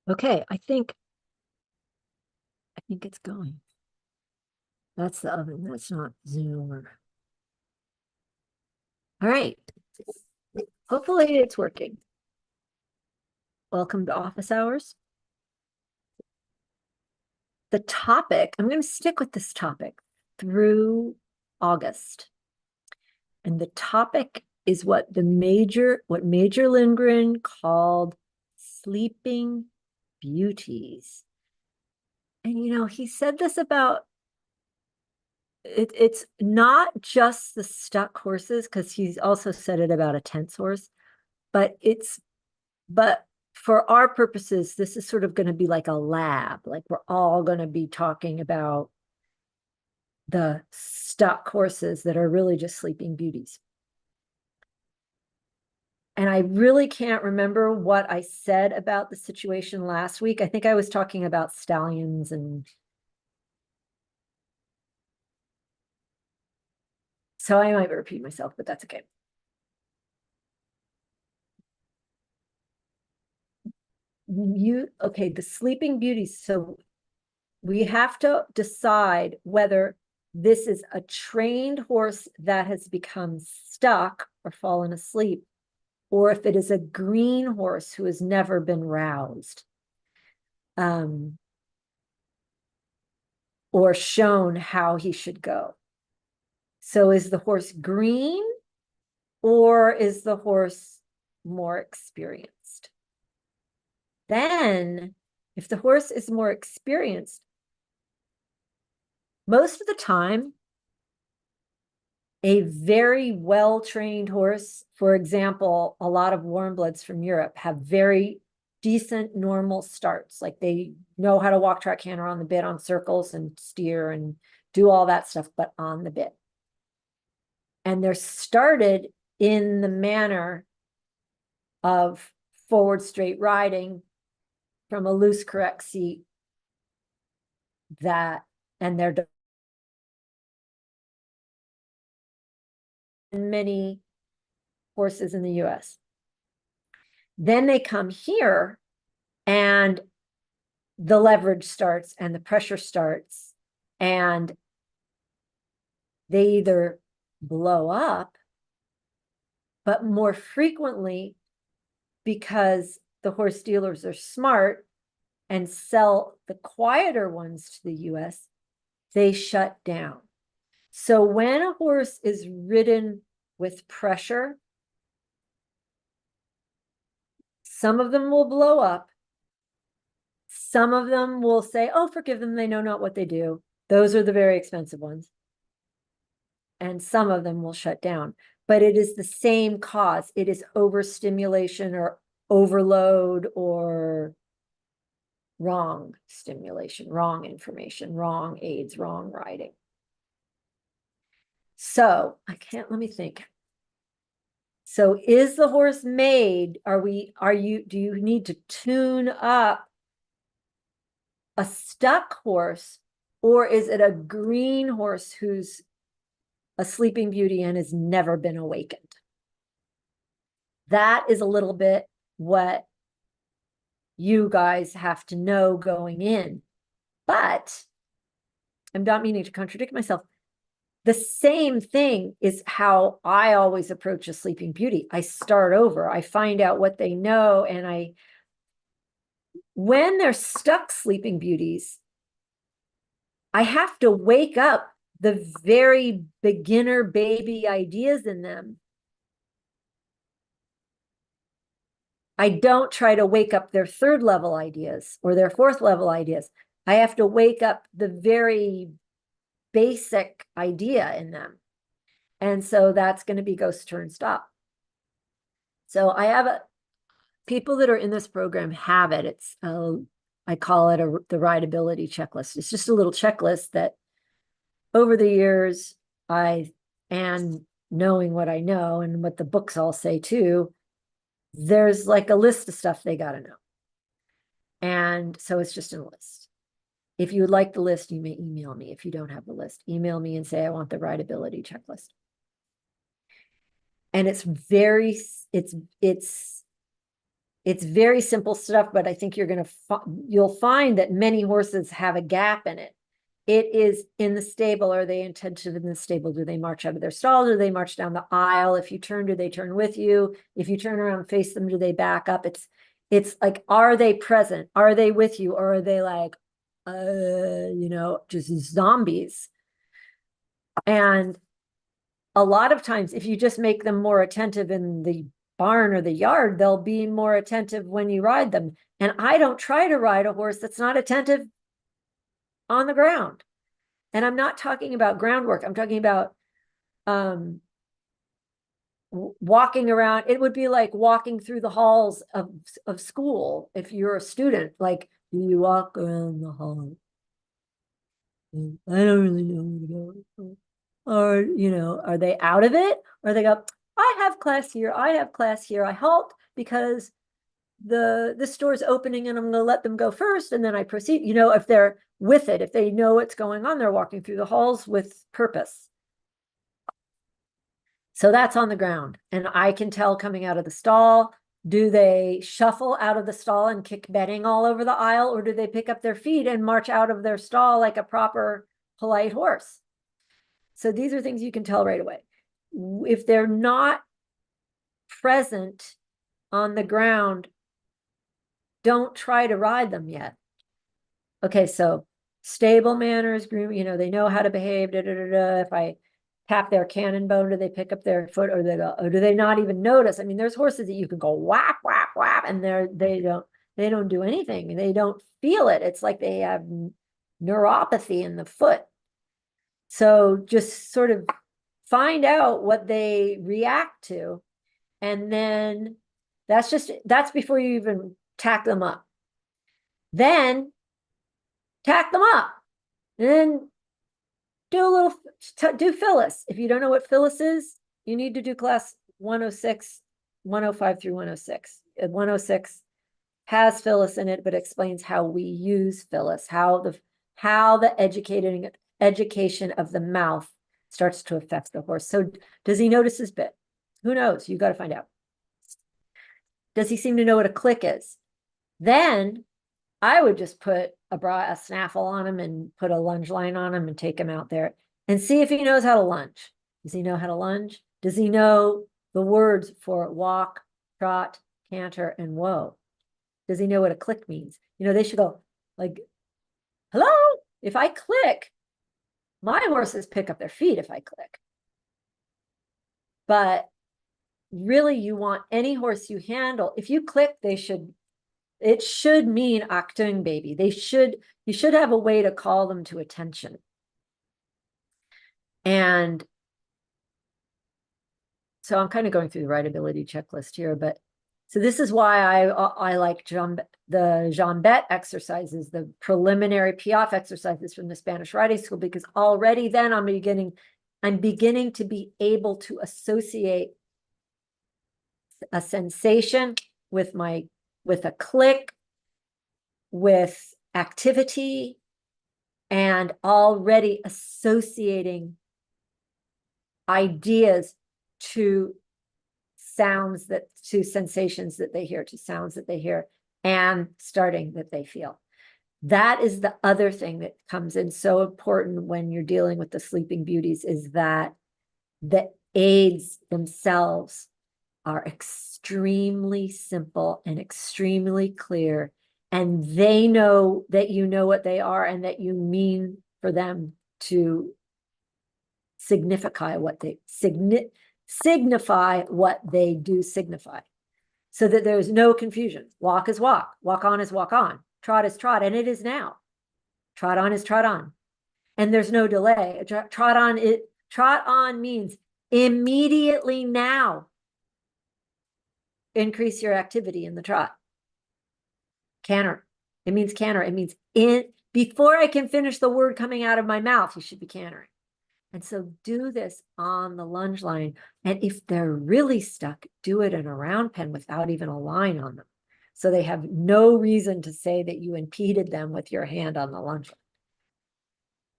Okay, I think it's going. That's the oven. That's not Zoom or. All right. Hopefully it's working. Welcome to office hours. The topic, I'm going to stick with this topic through August. And the topic is what Major Lindgren called sleeping beauties. And he said this about it's not just the stuck horses, because he's also said it about a tense horse, but for our purposes, this is sort of going to be like a lab. Like we're all going to be talking about the stuck horses that are really just sleeping beauties. And I really can't remember what I said about the situation last week. I think I was talking about stallions and so I might repeat myself, but that's okay. Okay, the sleeping beauties. So we have to decide whether this is a trained horse that has become stuck or fallen asleep, or if it is a green horse who has never been roused, or shown how he should go. So is the horse green, or is the horse more experienced? Then, if the horse is more experienced, most of the time, a very well-trained horse, for example, a lot of warm bloods from Europe have very decent normal starts. Like they know how to walk, track, canter on the bit, on circles and steer and do all that stuff, but on the bit. And they're started in the manner of forward straight riding from a loose correct seat, and they're many horses in the US. Then they come here and the leverage starts and the pressure starts, and they either blow up, but more frequently, because the horse dealers are smart and sell the quieter ones to the US, they shut down. So when a horse is ridden with pressure, some of them will blow up. Some of them will say, oh, forgive them, they know not what they do. Those are the very expensive ones. And some of them will shut down. But it is the same cause. It is overstimulation or overload or wrong stimulation, wrong information, wrong aids, wrong riding. So let me think. So is the horse made? Do you need to tune up a stuck horse, or is it a green horse who's a sleeping beauty and has never been awakened? That is a little bit what you guys have to know going in. But I'm not meaning to contradict myself. The same thing is how I always approach a sleeping beauty. I start over. I find out what they know, and when they're stuck sleeping beauties, I have to wake up the very beginner baby ideas in them. I don't try to wake up their third level ideas or their fourth level ideas. I have to wake up the very basic idea in them. And so that's going to be ghost turn stop. So I have people that are in this program have it. It's I call it the Rideability Checklist. It's just a little checklist that over the years, and knowing what I know and what the books all say too, there's like a list of stuff they got to know. And so it's just a list. If you would like the list, you may email me. If you don't have the list, email me and say, I want the Rideability Checklist. And it's It's very simple stuff, but I think you'll find that many horses have a gap in it. It is in the stable. Are they attentive in the stable? Do they march out of their stall? Do they march down the aisle? If you turn, do they turn with you? If you turn around and face them, do they back up? It's like, are they present? Are they with you? Or are they like, just zombies? And a lot of times, if you just make them more attentive in the barn or the yard, they'll be more attentive when you ride them. And I don't try to ride a horse that's not attentive on the ground. And I'm not talking about groundwork. I'm talking about walking around. It would be like walking through the halls of school. If you're a student, like, do you walk around the hall? I don't really know where to go. Or, are they out of it? Or they go, I have class here. I have class here. I halt because the store's opening and I'm going to let them go first. And then I proceed, if they're with it, if they know what's going on, they're walking through the halls with purpose. So that's on the ground. And I can tell coming out of the stall, do they shuffle out of the stall and kick bedding all over the aisle? Or do they pick up their feet and march out of their stall like a proper polite horse? So these are things you can tell right away. If they're not present on the ground, don't try to ride them yet. Okay, so stable manners, groom, they know how to behave. If I tap their cannon bone, do they pick up their foot, or do they not even notice? I mean, there's horses that you can go whap, whap, whap, and they don't do anything. They don't feel it. It's like they have neuropathy in the foot. So just sort of find out what they react to. And then that's before you even tack them up. Then tack them up. And then do Phyllis. If you don't know what Phyllis is, you need to do class 106, 105 through 106. 106 has Phyllis in it, but explains how we use Phyllis, how the education of the mouth starts to affect the horse. So does he notice his bit? Who knows? You've got to find out. Does he seem to know what a click is? Then I would just put a snaffle on him and put a lunge line on him and take him out there and see if he knows how to lunge. Does he know how to lunge? Does he know the words for walk, trot, canter, and whoa? Does he know what a click means? They should go like, hello. If I click, my horses pick up their feet if I click. But really, you want any horse you handle, if you click, it should mean Achtung, baby. You should have a way to call them to attention. And so I'm kind of going through the rideability checklist here, but so this is why I like the jambette exercises, the preliminary piaffe exercises from the Spanish riding school, because already then I'm beginning to be able to associate a sensation with a click, with activity, and already associating ideas to sensations that they hear, to sounds that they hear, and starting that they feel. That is the other thing that comes in so important when you're dealing with the sleeping beauties, is that the aids themselves are extremely simple and extremely clear, and they know that you know what they are and that you mean for them to signify what they do signify, so that there's no confusion. Walk is walk on is walk on, trot is trot, and it is now. Trot on is trot on, and there's no delay. Trot on means immediately now. Increase your activity in the trot. Canter. It means canter. It means before I can finish the word coming out of my mouth, you should be cantering. And so do this on the lunge line. And if they're really stuck, do it in a round pen without even a line on them. So they have no reason to say that you impeded them with your hand on the lunge line.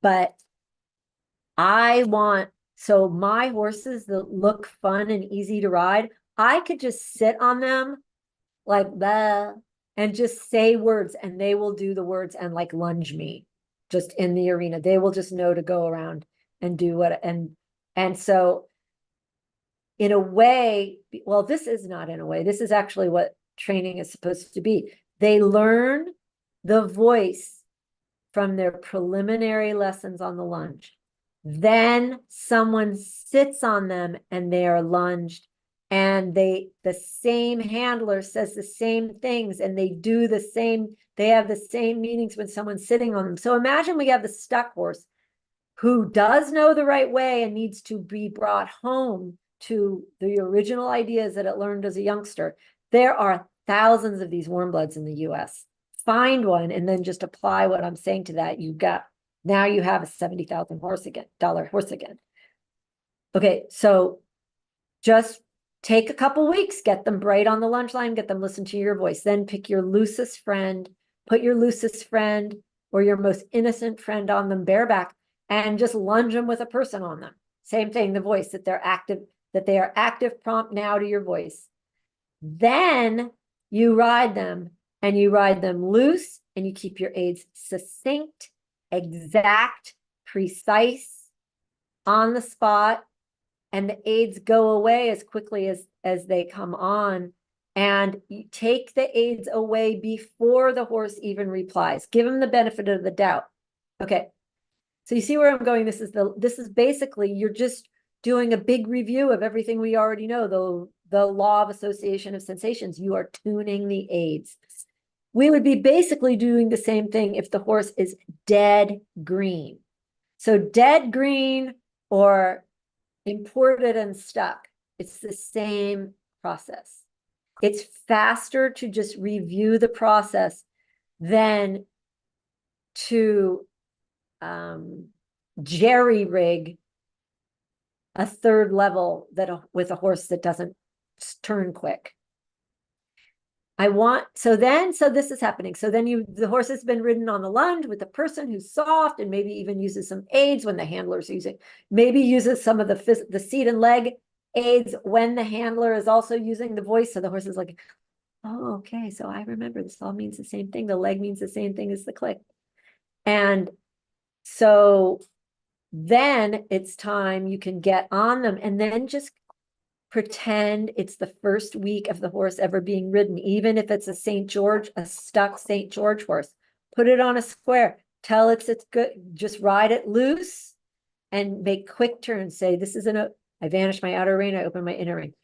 But so my horses that look fun and easy to ride, I could just sit on them like blah, and just say words, and they will do the words and like lunge me just in the arena. They will just know to go around and do what, and so in a way, well, this is not in a way, this is actually what training is supposed to be. They learn the voice from their preliminary lessons on the lunge. Then someone sits on them and they are lunged, and the same handler says the same things, and they do the same, they have the same meanings when someone's sitting on them. So imagine we have the stuck horse who does know the right way and needs to be brought home to the original ideas that it learned as a youngster. There are thousands of these warm bloods in the US. Find one and then just apply what I'm saying to that. Now you have a $70,000 horse again. Okay, so just take a couple weeks, get them bright on the lunge line, get them listen to your voice, then pick your loosest friend, put your loosest friend or your most innocent friend on them bareback, and just lunge them with a person on them. Same thing, the voice, that they are active, prompt now to your voice. Then you ride them, and you ride them loose, and you keep your aids succinct, exact, precise, on the spot, and the aids go away as quickly as they come on. And you take the aids away before the horse even replies. Give him the benefit of the doubt. Okay. So you see where I'm going? This is basically, you're just doing a big review of everything we already know, the law of association of sensations. You are tuning the aids. We would be basically doing the same thing if the horse is dead green. So dead green or imported and stuck, it's the same process. It's faster to just review the process than to jerry rig a third level with a horse that doesn't turn quick. So this is happening. So then the horse has been ridden on the lunge with a person who's soft and maybe even uses some aids when the handler's maybe uses some of the seat and leg aids when the handler is also using the voice. So the horse is like, oh, okay, so I remember this all means the same thing. The leg means the same thing as the click. And so then it's time you can get on them, and then just pretend it's the first week of the horse ever being ridden, even if it's a stuck St. George horse. Put it on a square, tell it's good, just ride it loose and make quick turns. Say, I vanish my outer rein, I open my inner rein.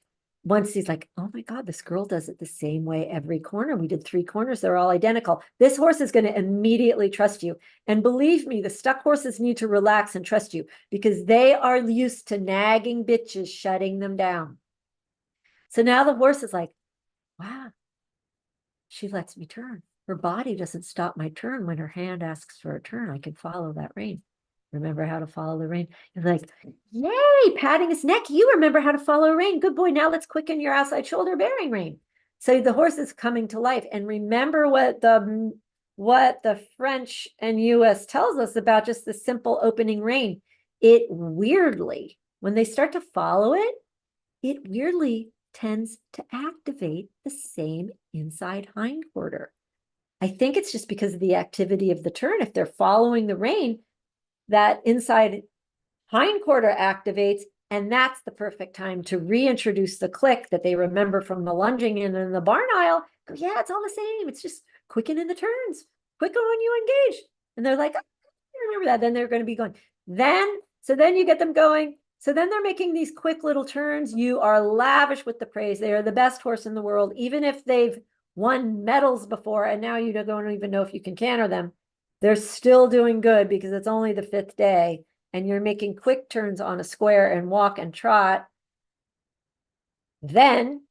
Once he's like, oh my God, this girl does it the same way every corner. We did 3 corners, they're all identical. This horse is going to immediately trust you. And believe me, the stuck horses need to relax and trust you because they are used to nagging bitches shutting them down. So now the horse is like, wow, she lets me turn. Her body doesn't stop my turn when her hand asks for a turn. I can follow that rein. Remember how to follow the rein. You're like, yay, patting his neck. You remember how to follow a rein. Good boy. Now let's quicken your outside shoulder bearing rein. So the horse is coming to life. And remember what the French and US tells us about just the simple opening rein. It weirdly, when they start to follow it, it weirdly tends to activate the same inside hindquarter. I think it's just because of the activity of the turn. If they're following the rein, that inside hindquarter activates, and that's the perfect time to reintroduce the click that they remember from the lunging in the barn aisle. Go, yeah, it's all the same. It's just quicken in the turns, quicken when you engage. And they're like, oh, I remember that. Then they're going to be going. So then you get them going. So then they're making these quick little turns. You are lavish with the praise. They are the best horse in the world, even if they've won medals before, and now you don't even know if you can canter them. They're still doing good because it's only the 5th day and you're making quick turns on a square and walk and trot. Then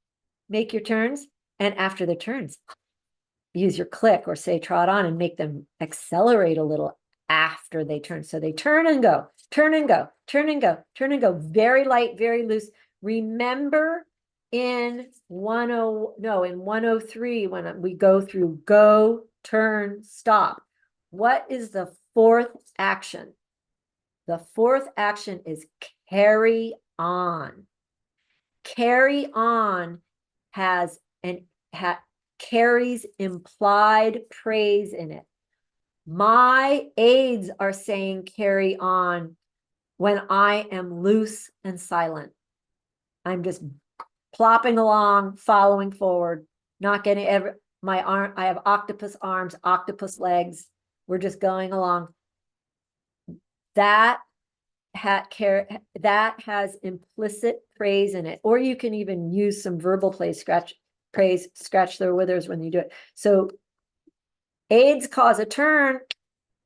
make your turns. And after the turns, use your click or say trot on and make them accelerate a little after they turn. So they turn and go, turn and go, turn and go, turn and go. Very light, very loose. Remember in 103, when we go through go, turn, stop. What is the 4th action? The 4th action is carry on. Carry on has carries implied praise in it. My aides are saying carry on when I am loose and silent. I'm just plopping along, following forward, not getting my arm. I have octopus arms, octopus legs. We're just going along. That has implicit praise in it. Or you can even use some verbal praise, scratch their withers when you do it. So aids cause a turn.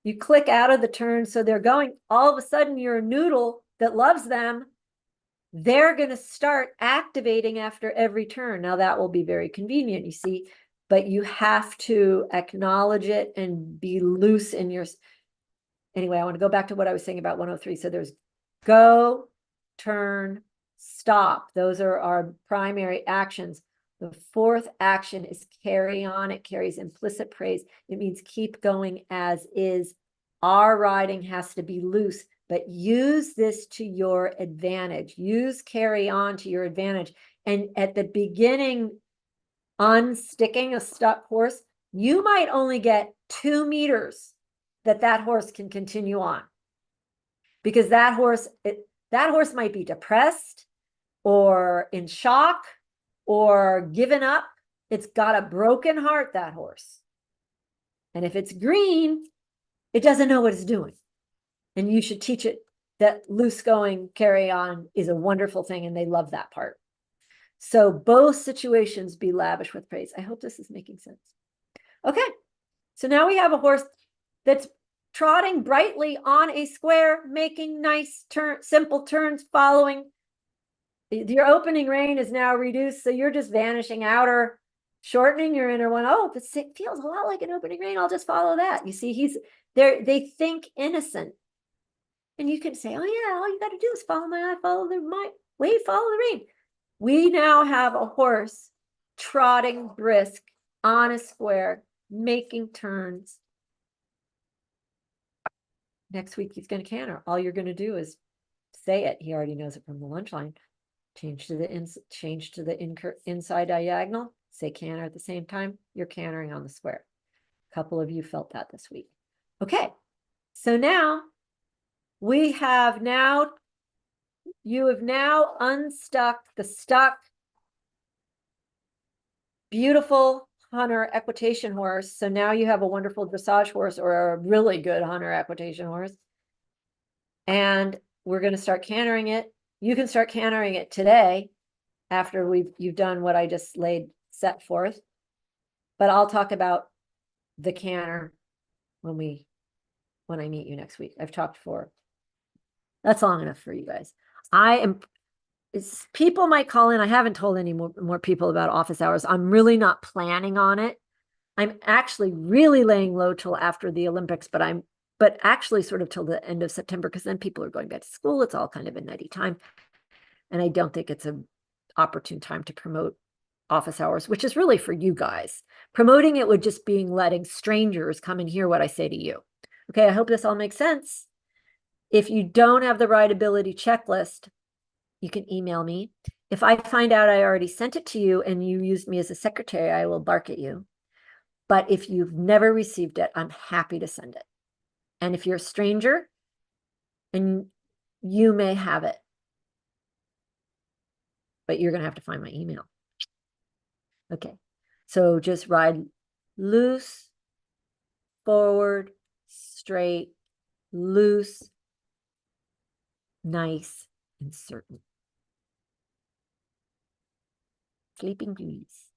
You click out of the turn, so they're going. All of a sudden, you're a noodle that loves them. They're going to start activating after every turn. Now, that will be very convenient, you see, but you have to acknowledge it and be loose in your... Anyway, I want to go back to what I was saying about 103. So there's go, turn, stop. Those are our primary actions. The fourth action is carry on. It carries implicit praise. It means keep going as is. Our riding has to be loose, but use this to your advantage. Use carry on to your advantage. And at the beginning, unsticking a stuck horse, you might only get 2 meters that horse can continue on, because that horse might be depressed or in shock or given up. It's got a broken heart, that horse. And if it's green, it doesn't know what it's doing. And you should teach it that loose going, carry on is a wonderful thing, and they love that part. So both situations, be lavish with praise. I hope this is making sense. Okay, so now we have a horse that's trotting brightly on a square, making nice simple turns, following. Your opening rein is now reduced, so you're just vanishing outer, shortening your inner one. Oh, this feels a lot like an opening rein. I'll just follow that. You see, he's there. They think innocent. And you can say, oh yeah, all you got to do is follow my eye, follow my way, follow the rein. We now have a horse trotting brisk on a square, making turns. Next week, he's going to canter. All you're going to do is say it. He already knows it from the lunch line. Change to the inside diagonal. Say canter at the same time. You're cantering on the square. A couple of you felt that this week. Okay. So now you have now unstuck the stuck, beautiful hunter equitation horse. So now you have a wonderful dressage horse, or a really good hunter equitation horse. And we're going to start cantering it. You can start cantering it today after you've done what I just set forth. But I'll talk about the canter when I meet you next week. I've talked for... That's long enough for you guys. People might call in. I haven't told any more people about office hours. I'm really not planning on it. I'm actually really laying low till after the Olympics, but actually sort of till the end of September, because then people are going back to school. It's all kind of a nutty time. And I don't think it's an opportune time to promote office hours, which is really for you guys. Promoting it would just be letting strangers come and hear what I say to you. Okay, I hope this all makes sense. If you don't have the Rideability Checklist, you can email me. If I find out I already sent it to you and you used me as a secretary, I will bark at you. But if you've never received it, I'm happy to send it. And if you're a stranger, and you may have it, but you're going to have to find my email. Okay. So just ride loose, forward, straight, loose, nice, and certain. Sleeping Beauties.